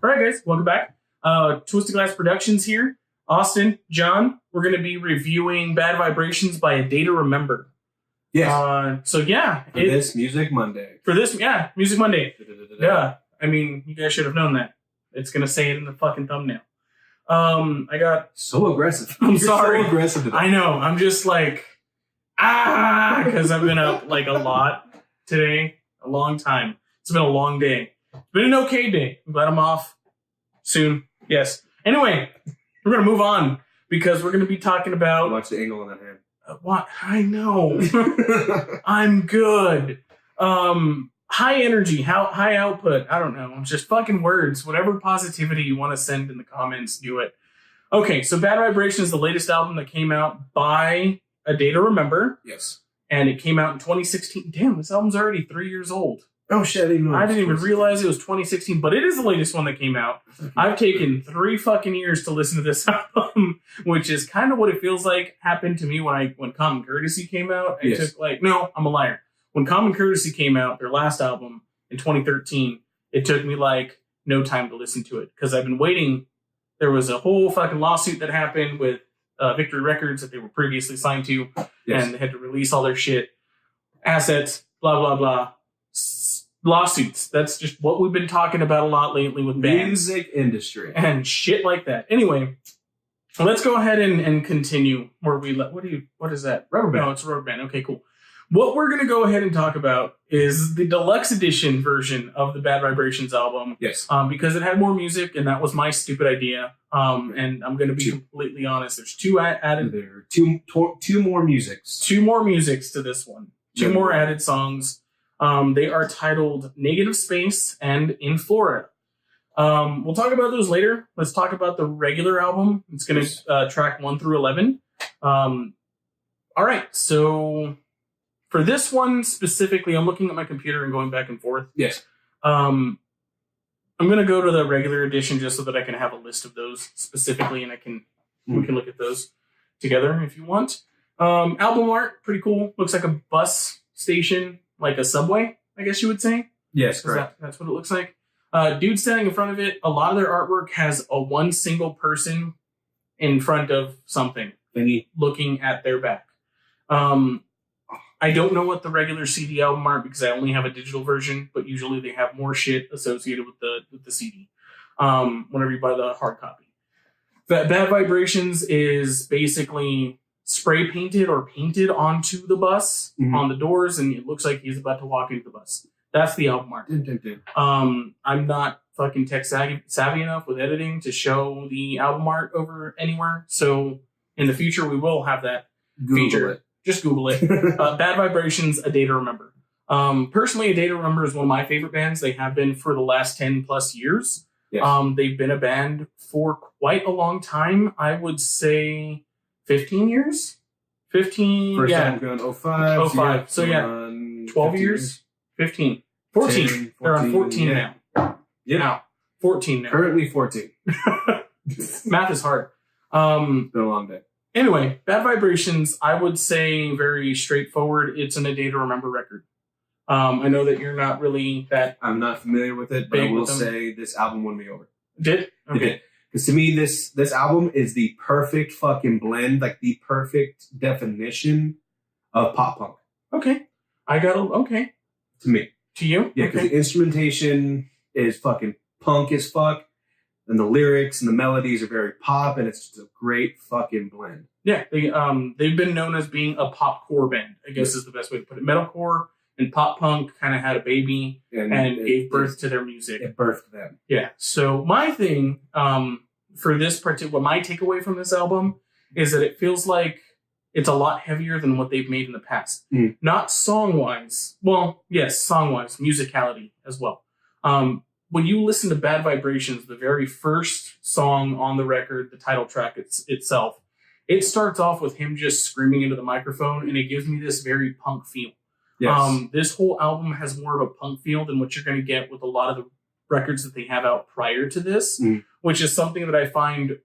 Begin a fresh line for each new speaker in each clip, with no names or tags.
All right, guys, welcome back. Twisted Glass Productions here. Austin, John, we're going to be reviewing Bad Vibrations by A Day to Remember.
Yes.
For
this Music Monday.
Music Monday. Yeah. I mean, you guys should have known that. It's going to say it in the fucking thumbnail. I got...
So aggressive.
I'm sorry.
So aggressive today.
I know. I'm just like... because I've been up like a lot today. A long time. It's been a long day. It's been an okay day. I'm glad I'm off soon. Yes. Anyway, we're going to move on because we're going to be talking about...
Watch the angle on that hand.
What? I know. I'm good. High energy, high output. I don't know. Just fucking words. Whatever positivity you want to send in the comments, do it. Okay, so Bad Vibration is the latest album that came out by A Day to Remember.
Yes.
And it came out in 2016. Damn, this album's already 3 years old.
Oh, shit.
I didn't even realize it was 2016, but it is the latest one that came out. I've taken 3 fucking years to listen to this album, which is kind of what it feels like happened to me when Common Courtesy came out. I'm a liar. When Common Courtesy came out, their last album in 2013, it took me like no time to listen to it because I've been waiting. There was a whole fucking lawsuit that happened with Victory Records that they were previously signed to, and they had to release all their shit, assets, blah, blah, blah. Lawsuits. That's just what we've been talking about a lot lately with bands.
Music industry.
And shit like that. Anyway, let's go ahead and continue where we let... What is that?
Rubber band.
No, it's a rubber band. Okay, cool. What we're going to go ahead and talk about is the deluxe edition version of the Bad Vibrations album.
Yes.
Because it had more music, and that was my stupid idea. And I'm going to be completely honest. There's 2 added...
There are two more musics.
2 more musics to this one. 2 more added songs. They are titled Negative Space and In Florida. We'll talk about those later. Let's talk about the regular album. It's going to track 1 through 11. All right, so for this one specifically, I'm looking at my computer and going back and forth.
Yes.
I'm going to go to the regular edition just so that I can have a list of those specifically, and we can look at those together if you want. Album art, pretty cool. Looks like a bus station. Like a subway, I guess you would say.
Yes, correct.
That's what it looks like. Dude standing in front of it. A lot of their artwork has one single person in front of something, looking at their back. I don't know what the regular CD album art because I only have a digital version, but usually they have more shit associated with the CD. Whenever you buy the hard copy, Bad Vibrations is basically spray painted or painted onto the bus on the doors, and it looks like he's about to walk into the bus. That's the album art. I'm not fucking tech savvy enough with editing to show the album art over anywhere, so in the future we will have that feature. Just Google it. Bad Vibrations, A Day to Remember. Personally, A Day to Remember is one of my favorite bands. They have been for the last 10 plus years. Yes. They've been a band for quite a long time. I would say 15 years? 15,
First time going 05.
05. So 12 years? 15. 14. 14. They're on 14 now.
Yeah.
Now, 14 now.
Currently 14.
Math is hard.
It's been a long day.
Anyway, Bad Vibrations, I would say very straightforward. It's an A Day to Remember record. I know that you're not really that...
I'm not familiar with it, but I will say this album won me over.
Did? Okay.
It did. Because to me, this album is the perfect fucking blend, like the perfect definition of pop punk.
Okay. Okay.
To me.
To you?
Yeah, because the instrumentation is fucking punk as fuck, and the lyrics and the melodies are very pop, and it's just a great fucking blend.
Yeah, they've been known as being a popcore band, I guess is the best way to put it. Metalcore and pop punk kind of had a baby and gave birth to their music.
It birthed them.
Yeah. So my thing for this particular, my takeaway from this album is that it feels like it's a lot heavier than what they've made in the past. Not song-wise. Well, yes, song-wise, musicality as well. When you listen to Bad Vibrations, the very first song on the record, the title track itself, it starts off with him just screaming into the microphone, and it gives me this very punk feel. Yes. This whole album has more of a punk feel than what you're going to get with a lot of the records that they have out prior to this, which is something that I find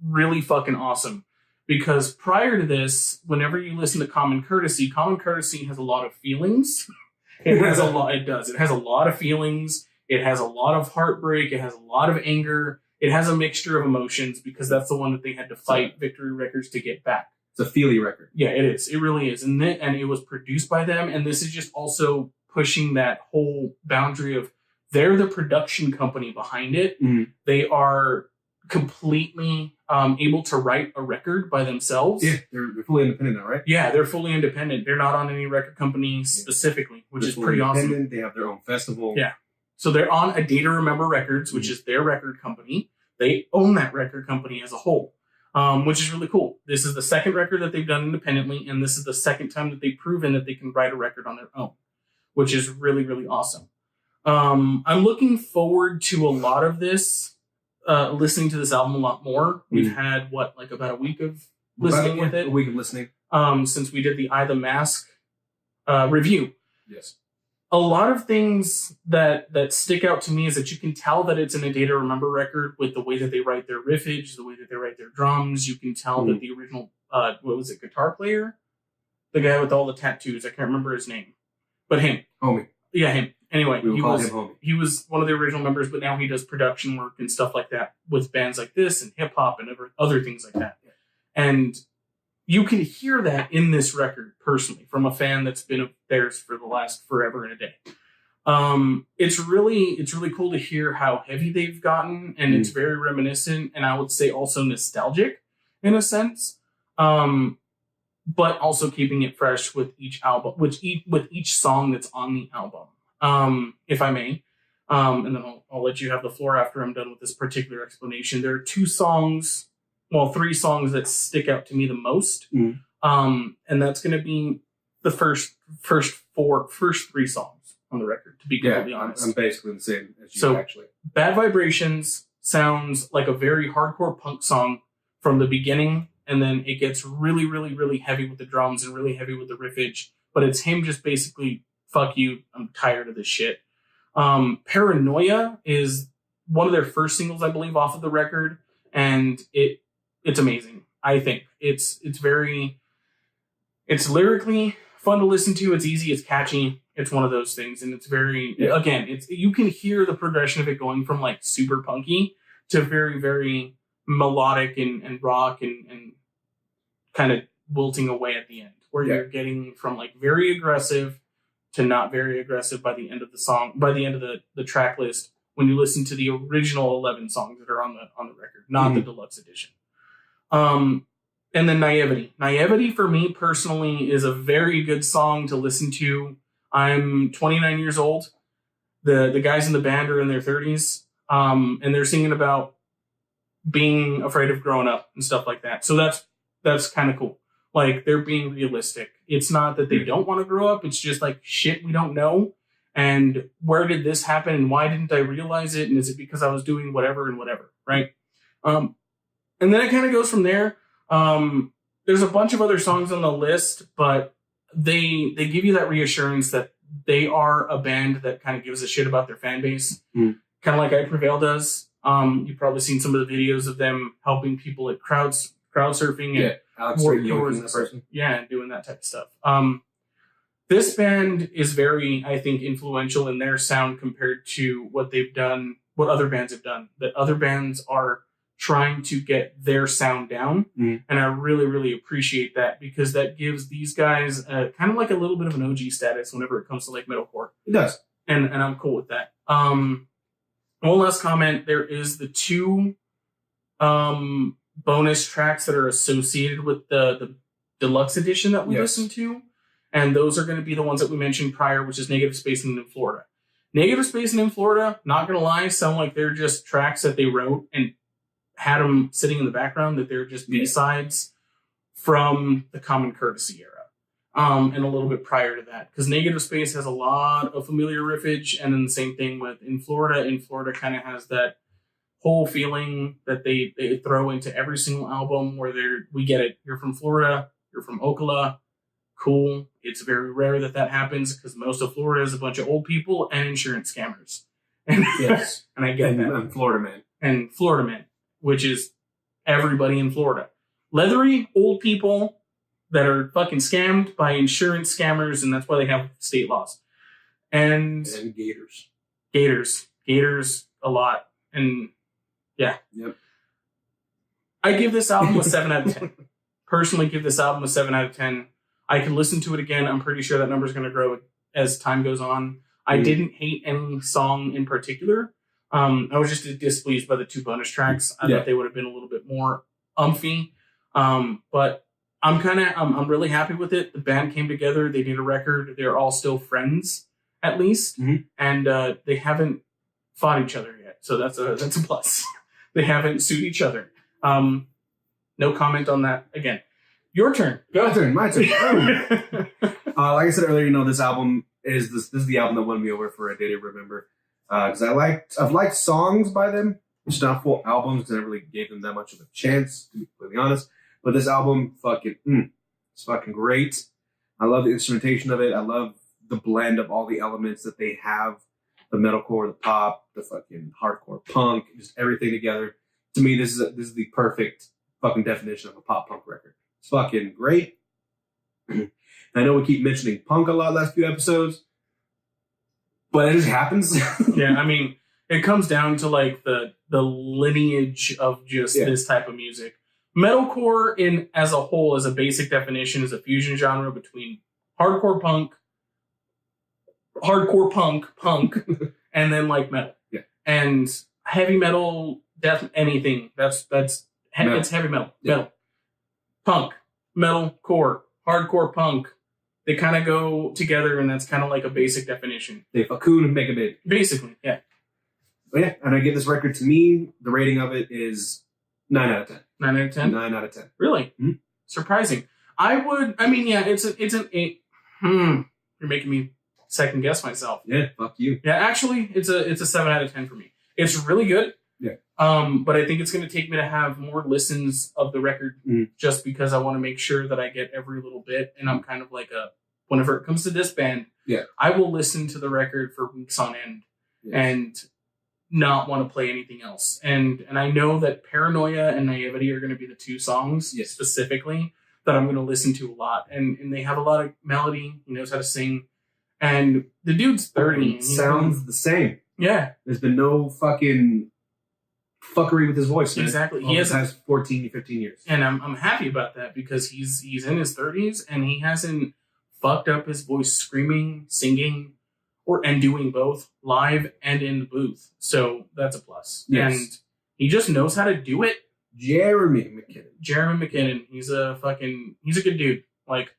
really fucking awesome. Because prior to this, whenever you listen to Common Courtesy has a lot of feelings. It has a lot of feelings. It has a lot of heartbreak. It has a lot of anger. It has a mixture of emotions because that's the one that they had to fight Victory Records to get back.
It's a feely record.
Yeah, it is. It really is. And it was produced by them. And this is just also pushing that whole boundary of they're the production company behind it.
Mm-hmm.
They are completely able to write a record by themselves.
Yeah, they're fully independent now, right?
Yeah, they're fully independent. They're not on any record company specifically, which is pretty awesome.
They have their own festival.
Yeah. So they're on A Day to Remember Records, which is their record company. They own that record company as a whole, which is really cool. This is the second record that they've done independently, and this is the second time that they've proven that they can write a record on their own, which is really, really awesome. I'm looking forward to a lot of this, listening to this album a lot more. We've had, about a week of listening with it?
A week of listening.
Since we did the Eye the Mask review.
Yes.
A lot of things that stick out to me is that you can tell that it's an A Day to Remember record with the way that they write their riffage, the way that they write their drums. You can tell that the original, guitar player? The guy with all the tattoos. I can't remember his name. But him.
Homie.
Yeah, him. Anyway,
we call him Homie.
He was one of the original members, but now he does production work and stuff like that with bands like this and hip-hop and other things like that. And you can hear that in this record, personally, from a fan that's been of theirs for the last forever and a day. It's really cool to hear how heavy they've gotten, and it's very reminiscent, and I would say also nostalgic in a sense. But also keeping it fresh with each album, with each song that's on the album. If I may, and then I'll let you have the floor after I'm done with this particular explanation. There are three songs that stick out to me the most. And that's going to be the first three songs on the record, to be completely honest.
I'm basically the same as you, actually.
Bad Vibrations sounds like a very hardcore punk song from the beginning, and then it gets really, really, really heavy with the drums and really heavy with the riffage. But it's him just basically, fuck you, I'm tired of this shit. Paranoia is one of their first singles, I believe, off of the record, and it's amazing. I think it's lyrically fun to listen to. It's easy, it's catchy. It's one of those things, and it's very you can hear the progression of it going from like super punky to very, very melodic and rock and kind of wilting away at the end, where you're getting from like very aggressive to not very aggressive by the end of the song, by the end of the track list, when you listen to the original 11 songs that are on the record, not the deluxe edition. And then Naivety. Naivety for me personally is a very good song to listen to. I'm 29 years old. The guys in the band are in their 30s. And they're singing about being afraid of growing up and stuff like that. So that's kind of cool. Like, they're being realistic. It's not that they don't want to grow up. It's just like, shit, we don't know. And where did this happen? And why didn't I realize it? And is it because I was doing whatever and whatever, right? And then it kind of goes from there. There's a bunch of other songs on the list, but they give you that reassurance that they are a band that kind of gives a shit about their fan base. Kind of like I Prevail does. You've probably seen some of the videos of them helping people at crowd surfing and
Alex
tours and stuff. And doing that type of stuff. This band is very, I think, influential in their sound compared to what they've done, what other bands have done. That other bands are trying to get their sound down. And I really, really appreciate that, because that gives these guys kind of like a little bit of an OG status whenever it comes to like metalcore.
It does.
And I'm cool with that. One last comment. There is the 2 bonus tracks that are associated with the deluxe edition that we listened to. And those are going to be the ones that we mentioned prior, which is Negative Space and In Florida. Negative Space and In Florida, not going to lie, sound like they're just tracks that they wrote and had them sitting in the background, that they're just B-sides from the Common Courtesy era. And a little bit prior to that. Because Negative Space has a lot of familiar riffage, and then the same thing with In Florida. In Florida kind of has that whole feeling that they throw into every single album, where we get it. You're from Florida, you're from Ocala. Cool. It's very rare that happens, because most of Florida is a bunch of old people and insurance scammers. And, and I get that.
And Florida Man.
And Florida Man, which is everybody in Florida. Leathery old people that are fucking scammed by insurance scammers, and that's why they have state laws. And
Gators.
Gators. Gators a lot. And yeah.
Yep.
I give this album a 7 out of 10. Personally, give this album a 7 out of 10. I can listen to it again. I'm pretty sure that number is going to grow as time goes on. I didn't hate any song in particular. I was just displeased by the 2 bonus tracks. I thought they would have been a little bit more umphy. But I'm really happy with it. The band came together. They did a record. They're all still friends, at least.
Mm-hmm.
And they haven't fought each other yet. So that's a plus. They haven't sued each other. No comment on that. Again, your turn.
My turn. Like I said earlier, this album is this is the album that won me over for A Day to Remember. Because I've liked songs by them, just not full albums, because I never really gave them that much of a chance, to be completely honest. But this album, it's fucking great. I love the instrumentation of it. I love the blend of all the elements that they have. The metalcore, the pop, the fucking hardcore punk, just everything together. To me, this is the perfect fucking definition of a pop punk record. It's fucking great. I know we keep mentioning punk a lot last few episodes, but it just happens.
Yeah, I mean, it comes down to like the lineage of just this type of music. Metalcore as a whole, as a basic definition, is a fusion genre between hardcore punk, and then like metal.
Yeah.
And heavy metal, anything. It's heavy metal.
Yeah.
Metal. Punk. Metal core. Hardcore punk. They kind of go together, and that's kind of like a basic definition.
They cocoon and make a bid.
Basically, yeah.
But yeah, and I give this record, to me, the rating of it is 9 out of 10.
9 out of 10?
9 out of 10.
Really?
Mm-hmm.
Surprising. It's an 8. You're making me second guess myself.
Yeah, fuck you.
Yeah, actually, it's a 7 out of 10 for me. It's really good.
Yeah.
But I think it's going to take me to have more listens of the record just because I want to make sure that I get every little bit. And I'm kind of like whenever it comes to this band, I will listen to the record for weeks on end and not want to play anything else. And I know that Paranoia and Naivety are going to be the 2 songs specifically that I'm going to listen to a lot. And they have a lot of melody. He knows how to sing. And the dude's 30.
It sounds the same.
Yeah.
There's been no fucking fuckery with his voice, man.
Exactly.
He has 14, 15 years.
And I'm happy about that because he's in his 30s and he hasn't fucked up his voice screaming, singing, and doing both live and in the booth. So that's a plus.
Yes.
And he just knows how to do it.
Jeremy McKinnon.
He's a good dude. Like,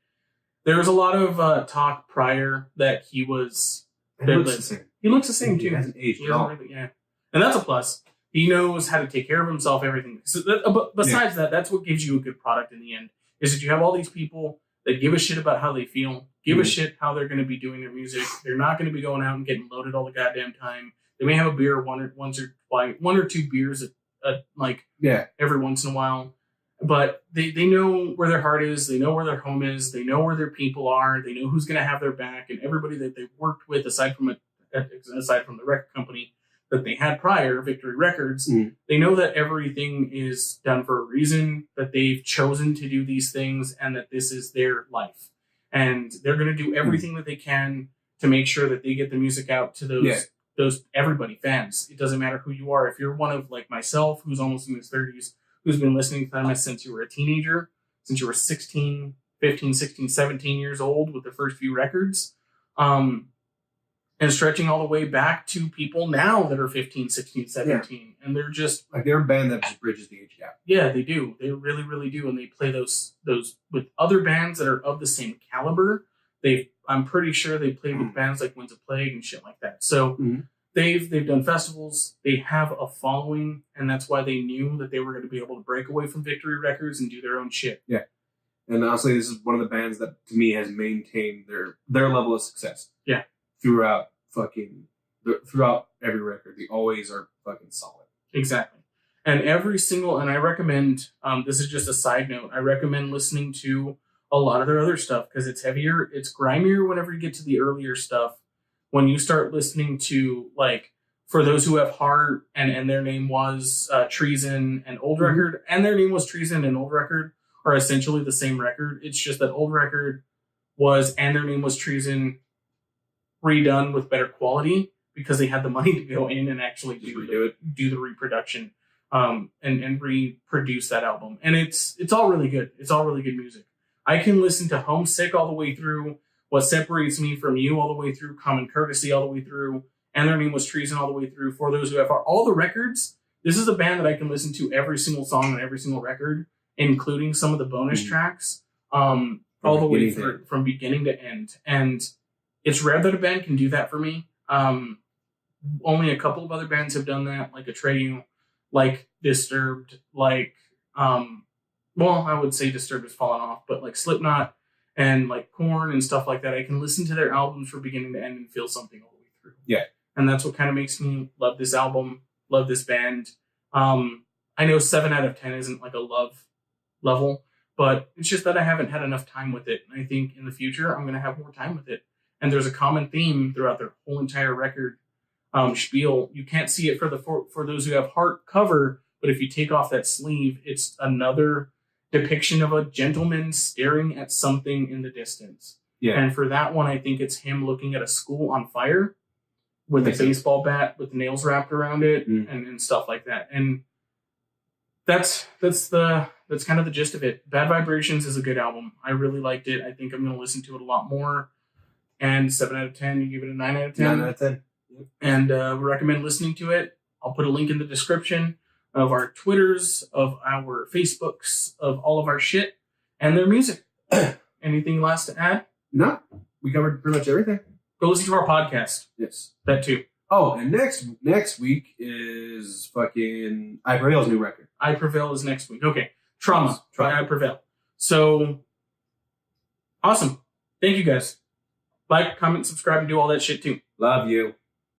there was a lot of talk prior that he was...
He looks the same.
He looks the same, too.
He hasn't aged at all.
Really, yeah. And that's a plus. He knows how to take care of himself, everything. So besides that, that's what gives you a good product in the end, is that you have all these people that give a shit about how they feel, give a shit how they're going to be doing their music. They're not going to be going out and getting loaded all the goddamn time. They may have a beer one or two beers every once in a while. But they know where their heart is. They know where their home is. They know where their people are. They know who's going to have their back. And everybody that they've worked with, aside from the record company that they had prior, Victory Records, they know that everything is done for a reason, that they've chosen to do these things, and that this is their life. And they're going to do everything that they can to make sure that they get the music out to those everybody, fans. It doesn't matter who you are. If you're one of, like myself, who's almost in his 30s, who's been listening to them since you were a teenager, since you were 15, 16, 17 years old with the first few records, and stretching all the way back to people now that are 15, 16, 17. Yeah. And they're just...
like, they're a band that just bridges the age gap.
Yeah, they do. They really, really do. And they play those with other bands that are of the same caliber. I'm pretty sure they played with bands like Winds of Plague and shit like that. So they've done festivals. They have a following. And that's why they knew that they were going to be able to break away from Victory Records and do their own shit.
Yeah. And honestly, this is one of the bands that, to me, has maintained their level of success.
Yeah.
Throughout every record. They always are fucking solid.
Exactly. And and I recommend, this is just a side note, I recommend listening to a lot of their other stuff because it's heavier, it's grimier whenever you get to the earlier stuff. When you start listening to, like, For Those Who Have Heart, and their name was Treason and Old Record, and their name was Treason and Old Record are essentially the same record. It's just that Old Record was, and their name was Treason, redone with better quality, because they had the money to go in and actually do the reproduction and reproduce that album. And it's all really good. It's all really good music. I can listen to Homesick all the way through, What Separates Me From You all the way through, Common Courtesy all the way through, And Their Name Was Treason all the way through, For Those Who Have Heart. All the records, this is a band that I can listen to every single song on every single record, including some of the bonus tracks, all the way through, from beginning to end. And it's rare that a band can do that for me. Only a couple of other bands have done that, like Atreyu, like Disturbed, like, well, I would say Disturbed has fallen off, but like Slipknot and like Korn and stuff like that. I can listen to their albums from beginning to end and feel something all the way through.
Yeah.
And that's what kind of makes me love this album, love this band. I know 7 out of 10 isn't like a love level, but it's just that I haven't had enough time with it. And I think in the future, I'm going to have more time with it. And there's a common theme throughout their whole entire record spiel. You can't see it for those who have heart cover, but if you take off that sleeve, it's another depiction of a gentleman staring at something in the distance.
Yeah.
And for that one, I think it's him looking at a school on fire with a baseball bat with nails wrapped around it and stuff like that. And that's kind of the gist of it. Bad Vibrations is a good album. I really liked it. I think I'm going to listen to it a lot more. And 7 out of 10, you give it a 9 out of 10?
9 out of 10.
And we recommend listening to it. I'll put a link in the description of our Twitters, of our Facebooks, of all of our shit, and their music. Anything last to add?
No. We covered pretty much everything.
Go listen to our podcast.
Yes.
That too.
Oh, and next week is fucking I Prevail's new record.
I Prevail is next week. Okay. Trauma by I Prevail. So, awesome. Thank you guys. Like, comment, subscribe, and do all that shit too.
Love you.